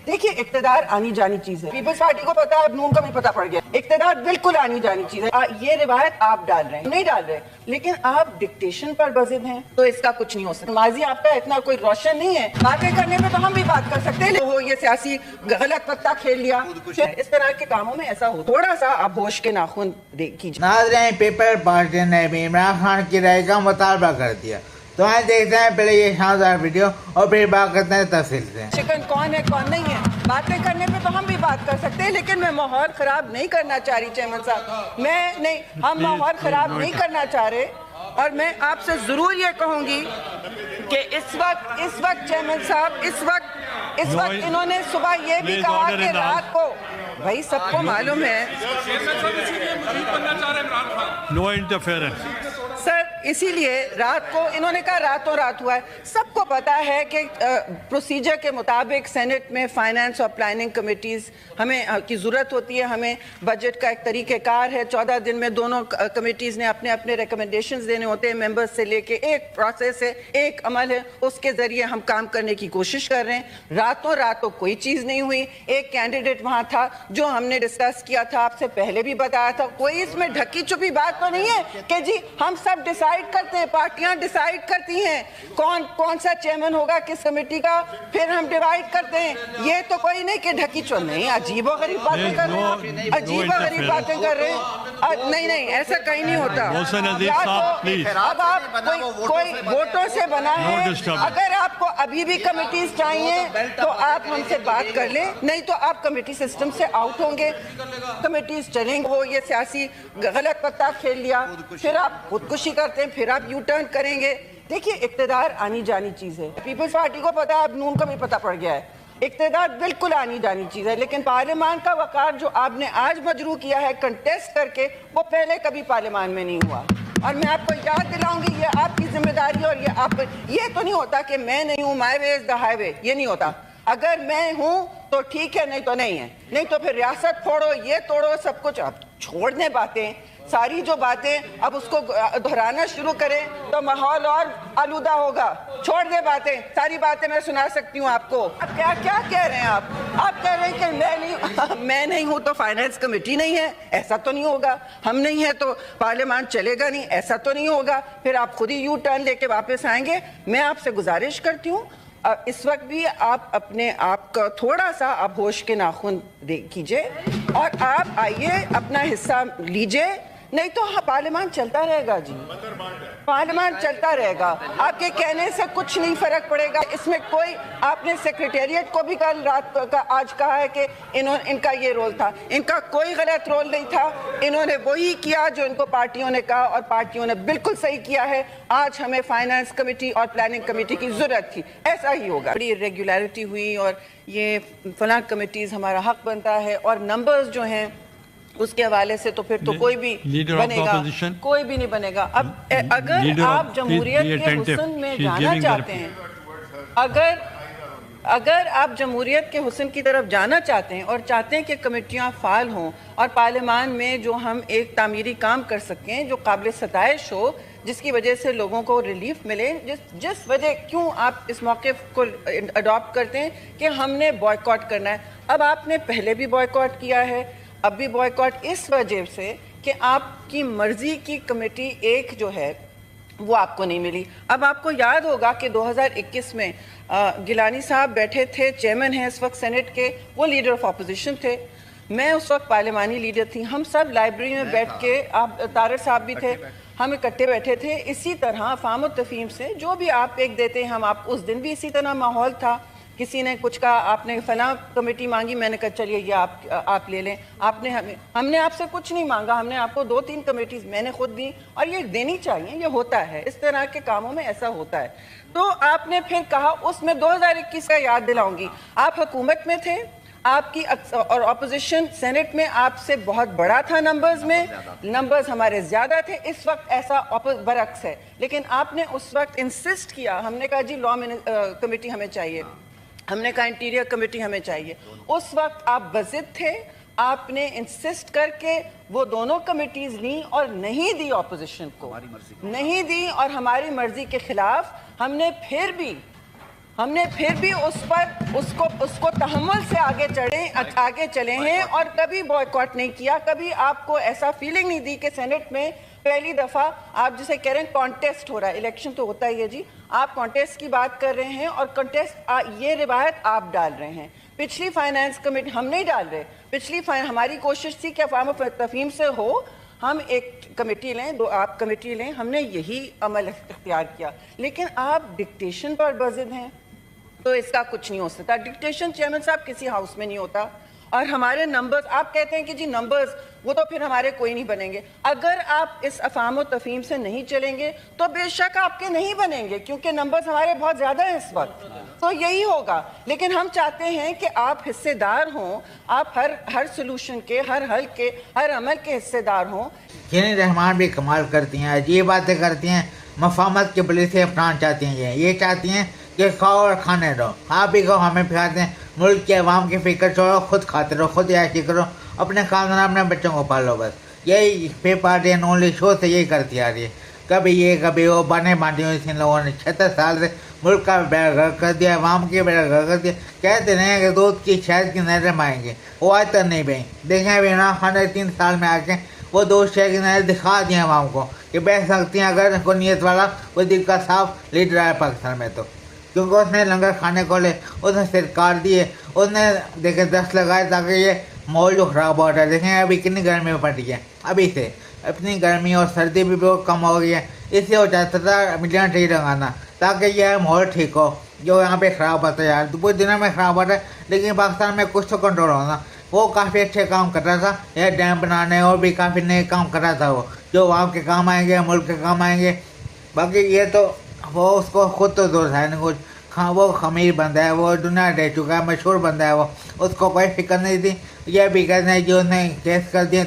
دیکھیے اقتدار آنی جانی چیز ہے. پیپلز پارٹی کو پتا ہے, اب نون کا بھی پتا پڑ گیا. اقتدار بالکل آنی جانی چیز ہے. یہ روایت آپ ڈال رہے ہیں, نہیں ڈال رہے, لیکن آپ ڈکٹیشن پر بضد ہیں تو اس کا کچھ نہیں ہو سکتا. ماضی آپ کا اتنا کوئی روشن نہیں ہے. باتیں کرنے میں تو ہم بھی بات کر سکتے ہیں, وہ یہ سیاسی غلط پتا کھیل لیا. اس طرح کے کاموں میں ایسا ہو, تھوڑا سا آپ ہوش کے ناخن کیجیے. ناظرین, پیپل پارٹی نے بھی عمران خان کی رائے کا مطالبہ کر دیا. تو آئیں دیکھتے ہیں پہلے یہ شاندار ویڈیو اور پھر بات کرتے ہیں تفصیل سے. چکن کون ہے کون نہیں ہے, باتیں کرنے پہ تو ہم بھی بات کر سکتے ہیں, لیکن میں ماحول خراب نہیں کرنا چاہ رہی چیئرمین صاحب. میں نہیں, ہم ماحول خراب نہیں کرنا چاہ رہے. اور میں آپ سے ضرور یہ کہوں گی کہ اس وقت چیئرمین صاحب اس وقت انہوں نے صبح یہ بھی کہا کہ رات کو, بھائی سب کو معلوم ہے نو انٹرفیئرنس سر, اسی لیے رات کو انہوں نے کہا راتوں رات ہوا ہے. سب کو پتا ہے کہ پروسیجر کے مطابق سینٹ میں فائنانس اور پلاننگ کمیٹیز ہمیں کی ضرورت ہوتی ہے. ہمیں بجٹ کا ایک طریقہ کار ہے, 14 دن میں دونوں کمیٹیز نے اپنے ریکمنڈیشنز دینے ہوتے ہیں ممبرز سے لے کے. ایک پروسیس ہے, ایک عمل ہے, اس کے ذریعے ہم کام کرنے کی کوشش کر رہے ہیں. راتوں کوئی چیز نہیں ہوئی. ایک کینڈیڈیٹ وہاں تھا جو ہم نے ڈسکس کیا تھا, آپ سے پہلے بھی بتایا تھا. کوئی اس میں ڈھکی چھپی بات تو نہیں ہے کہ جی ہم سب ڈیسائیڈ کرتے ہیں, پارٹیاں ڈیسائیڈ کرتی ہیں کون سا چیئرمین ہوگا کس کمیٹی کا, پھر ہم ڈیوائیڈ کرتے ہیں. یہ تو کوئی نہیں کہ ڈھکی چھو, نہیں, عجیب و غریب باتیں کر رہے ہیں, عجیب و غریب باتیں کر رہے ہیں. نہیں, ایسا کہیں نہیں ہوتا. اب آپ کوئی ووٹوں سے بنا ہے, اگر آپ کو ابھی بھی کمیٹیز چاہیے تو آپ ہم سے بات کر لیں, نہیں تو آپ کمیٹی سسٹم سے آؤٹ ہوں گے. کمیٹیز چلیں گے, وہ یہ سیاسی غلط پتا کھیل لیا, پھر آپ خودکشی کرتے ہیں, پھر آپ یو ٹرن کریں گے. دیکھیے اقتدار آنی جانی چیز ہے. پیپلز پارٹی کو پتا ہے, اب نون کا بھی پتا پڑ گیا ہے. اقتدار بالکل آنی جانی چیز ہے, لیکن پارلیمان کا وقار جو آپ نے آج مجروح کیا ہے کنٹیسٹ کر کے, وہ پہلے کبھی پارلیمان میں نہیں ہوا. اور میں آپ کو یاد دلاؤں گی, یہ آپ کی ذمہ داری, اور یہ تو نہیں ہوتا کہ میں نہیں ہوں, مائی وے از دا ہائی وے, یہ نہیں ہوتا. اگر میں ہوں تو ٹھیک ہے, نہیں تو نہیں ہے. نہیں تو پھر ریاست پھوڑو, یہ توڑو, سب کچھ. اب چھوڑ دیں باتیں, ساری جو باتیں اب اس کو دہرانا شروع کریں تو ماحول اور آلودہ ہوگا. چھوڑ دیں باتیں, ساری باتیں میں سنا سکتی ہوں آپ کو. اب کیا کہہ رہے ہیں آپ کہہ رہے ہیں کہ میں نہیں ہوں تو فائنانس کمیٹی نہیں ہے, ایسا تو نہیں ہوگا. ہم نہیں ہیں تو پارلیمان چلے گا نہیں, ایسا تو نہیں ہوگا. پھر آپ خود ہی یو ٹرن لے کے واپس آئیں گے. میں آپ سے گزارش کرتی ہوں, اس وقت بھی آپ اپنے آپ کا تھوڑا سا آپ ہوش کے ناخن کیجئے اور آپ آئیے, اپنا حصہ لیجئے. نہیں تو پارلیمان چلتا رہے گا. جی پارلیمان چلتا رہے گا, آپ کے کہنے سے کچھ نہیں فرق پڑے گا. اس میں کوئی, آپ نے سیکریٹریٹ کو بھی کل رات کا آج کہا ہے کہ ان کا یہ رول تھا. ان کا کوئی غلط رول نہیں تھا. انہوں نے وہی کیا جو ان کو پارٹیوں نے کہا, اور پارٹیوں نے بالکل صحیح کیا ہے. آج ہمیں فائنانس کمیٹی اور پلاننگ کمیٹی کی ضرورت تھی, ایسا ہی ہوگا. بڑی ریگولیرٹی ہوئی اور یہ فلاں کمیٹیز ہمارا حق بنتا ہے, اور نمبرز جو ہیں اس کے حوالے سے تو پھر تو کوئی بھی بنے گا, کوئی بھی نہیں بنے گا. اب اگر آپ جمہوریت کے حسن میں جانا چاہتے ہیں, اگر آپ جمہوریت کے حسن کی طرف جانا چاہتے ہیں اور چاہتے ہیں کہ کمیٹیاں فعال ہوں اور پارلیمان میں جو ہم ایک تعمیری کام کر سکیں جو قابل ستائش ہو, جس کی وجہ سے لوگوں کو ریلیف ملے, جس وجہ کیوں آپ اس موقف کو اڈاپٹ کرتے ہیں کہ ہم نے بوائیکاٹ کرنا ہے. اب آپ نے پہلے بھی بوائیکاٹ کیا ہے, اب بھی بوائیکاٹ اس وجہ سے کہ آپ کی مرضی کی کمیٹی ایک جو ہے وہ آپ کو نہیں ملی. اب آپ کو یاد ہوگا کہ 2021 میں گیلانی صاحب بیٹھے تھے, چیئرمین ہیں اس وقت سینٹ کے, وہ لیڈر آف اپوزیشن تھے, میں اس وقت پارلیمانی لیڈر تھی. ہم سب لائبریری میں بیٹھ کے, آپ طارق صاحب بھی تھے, ہم اکٹھے بیٹھے تھے. اسی طرح فہم و تفہیم سے جو بھی آپ ایک دیتے ہیں, ہم آپ, اس دن بھی اسی طرح ماحول تھا. کسی نے کچھ کہا, آپ نے فلاں کمیٹی مانگی, میں نے کہا چلیے یہ آپ لے لیں. ہم نے آپ سے کچھ نہیں مانگا, ہم نے آپ کو 2-3 کمیٹیز میں نے خود دی, اور یہ دینی چاہیے, یہ ہوتا ہے, اس طرح کے کاموں میں ایسا ہوتا ہے. تو آپ نے پھر کہا, اس میں 2021 کا یاد دلاؤں گی, آپ حکومت میں تھے, آپ کی اور اپوزیشن سینٹ میں آپ سے بہت بڑا تھا نمبرز میں, نمبرز ہمارے زیادہ تھے. اس وقت ایسا برعکس ہے, لیکن آپ نے اس وقت انسسٹ کیا. ہم نے کہا جی لا کمیٹی ہمیں چاہیے, ہم نے کہا انٹیریئر کمیٹی ہمیں چاہیے. اس وقت آپ بضد تھے, آپ نے انسسٹ کر کے وہ دونوں کمیٹیز لیں اور نہیں دی اپوزیشن کو, نہیں دی, اور ہماری مرضی کے خلاف ہم نے پھر بھی ہم نے پھر بھی اس کو تحمل سے آگے چلے ہیں اور کبھی بوائیکاٹ نہیں کیا. کبھی آپ کو ایسا فیلنگ نہیں دی کہ سینٹ میں پہلی دفعہ آپ جسے کہہ رہے ہیں کانٹیسٹ ہو رہا ہے. الیکشن تو ہوتا ہی ہے جی, آپ کانٹیسٹ کی بات کر رہے ہیں اور کانٹیسٹ یہ روایت آپ ڈال رہے ہیں. پچھلی فائنانس کمیٹی ہم نہیں ڈال رہے, ہماری کوشش تھی کہ افہام و تفہیم سے ہو, ہم ایک کمیٹی لیں, دو آپ کمیٹی لیں, ہم نے یہی عمل اختیار کیا. لیکن آپ ڈکٹیشن پر بزد ہیں تو اس کا کچھ نہیں ہو سکتا. ڈکٹیشن چیئرمین صاحب کسی ہاؤس میں نہیں ہوتا. اور ہمارے نمبرز, آپ کہتے ہیں کہ جی نمبرز وہ تو پھر ہمارے کوئی نہیں بنیں گے. اگر آپ اس افہام و تفہیم سے نہیں چلیں گے تو بے شک آپ کے نہیں بنیں گے, کیونکہ نمبرز ہمارے بہت زیادہ ہیں اس وقت, تو یہی ہوگا. لیکن ہم چاہتے ہیں کہ آپ حصے دار ہوں, آپ ہر سلوشن کے, ہر حل کے, ہر عمل کے حصے دار ہوں. یعنی رحمان بھی کمال کرتی ہیں, عجیب باتیں کرتی ہیں. مفاہمت کی پولیس سے اپنان چاہتی ہیں, یہ چاہتی ہیں کہ کھاؤ اور کھانے دو, آپ بھی کھاؤ ہمیں کھلاتے ہیں. ملک کے عوام کی فکر چھوڑو, خود کھاتے رہو, خود عیاشی کرو, اپنے خاندان اپنے بچوں کو پالو. بس یہی پے پارٹی اینڈ اونلی شو سے یہی کرتی آ رہی ہے. کبھی یہ کبھی وہ بانے باندھی ہوئی تھی. ان لوگوں نے 76 سال سے ملک کا بیڑا غرق کر دیا, عوام کی بیڑا غرق کر دیا. کہتے ہیں کہ دودھ کی شہد کی نہریں مائیں گے, وہ آج تک نہیں بہیں. دیکھیں ابھی عمران خان نے 3 سال میں آ کے وہ 2 شہر کی نہریں دکھا دی ہیں عوام کو کہ بہ سکتی ہیں اگر کوئی نیت والا, کوئی دل کا صاف لیڈر ہے پاکستان میں تو. کیونکہ اس نے لنگر کھانے کھولے, اس نے سرکار دیے, اس نے دیکھے دست لگائے تاکہ یہ ماحول جو خراب ہو رہا ہے. دیکھیں ابھی کتنی گرمی پڑ رہی ہے, ابھی سے اتنی گرمی اور سردی بھی بہت کم ہو گئی ہے. اس لیے وہ چاہتا تھا ملین ٹری لگانا تاکہ یہ ماحول ٹھیک ہو جو یہاں پہ خراب ہوتا ہے. یار پورے دنوں میں خراب ہوتا ہے, لیکن پاکستان میں کچھ تو کنٹرول ہونا. وہ کافی اچھے کام کر رہا تھا, یہ ڈیم بنانے اور بھی کافی نئے کام کر رہا تھا, وہ جو وہاں کے کام آئیں گے, ملک کے کام آئیں گے. باقی یہ تو وہ اس کو خود تو زور ہے نہیں کچھ. وہ خمیر بندہ ہے, وہ دنیا رہ چکا ہے, مشہور بندہ ہے, وہ اس کو کوئی فکر نہیں تھی. یہ بھی کہتے ہیں جو اس نے کیس کر دیے,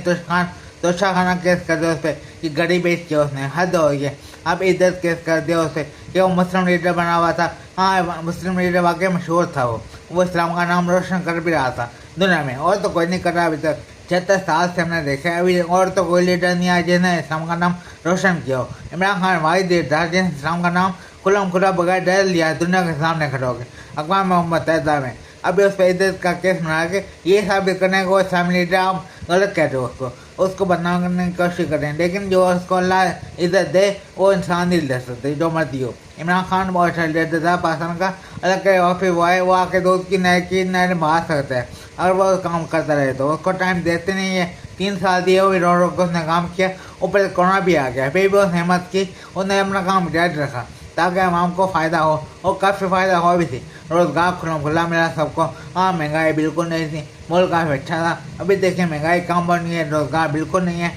توشا خانہ کیس کر دیا اس پہ کہ گڑی بیچ کے اس نے, حد ہو گئی. اب عزت کیس کر دیا اس پہ کہ وہ مسلم لیڈر بنا ہوا تھا. ہاں مسلم لیڈر واقعی مشہور تھا, وہ اسلام کا نام روشن کر بھی رہا تھا دنیا میں, اور تو کوئی نہیں کر رہا ابھی تک. 76 سال سے ہم نے دیکھا ہے, ابھی اور تو کوئی لیڈر نہیں آیا جس نے اسلام کا نام روشن کیا ہو. عمران خان واحد لیڈر تھا جس نے اسلام کا نام کھلا بغیر ڈر لیا, دنیا کے سامنے کھڑے ہو گئے اقوام متحدہ میں. ابھی اس پہ عزت کا کیس بنا کے یہ ثابت کرنے کو اسلامی لیڈر آپ غلط کہتے ہو, اس کو بدنام کرنے کی کوشش کریں. لیکن جو اس کو اللہ عزت دے وہ انسان نہیں دے سکتے, جو مرضی ہو. عمران خان بہت اچھا لیڈر تھا پاکستان کا, اللہ کے آفس وہ ہے, وہ آ کے دودھ کی نہر بہا سکتا ہے اگر وہ کام کرتا رہے تو. اس کو ٹائم دیتے نہیں ہے, 3 سال دیے, وہ بھی رو کے اس نے کام کیا. اوپر کورونا بھی آ گیا, پھر بھی اس نے ہمت کی, اس نے اپنا کام جاری رکھا تاکہ عوام کو فائدہ ہو, اور کافی فائدہ ہو بھی تھی. روزگار کھلا ملا سب کو. ہاں مہنگائی بالکل نہیں تھی, ملک کافی اچھا تھا. ابھی دیکھیں مہنگائی کم بڑھ گئی ہے, روزگار بالکل نہیں ہے.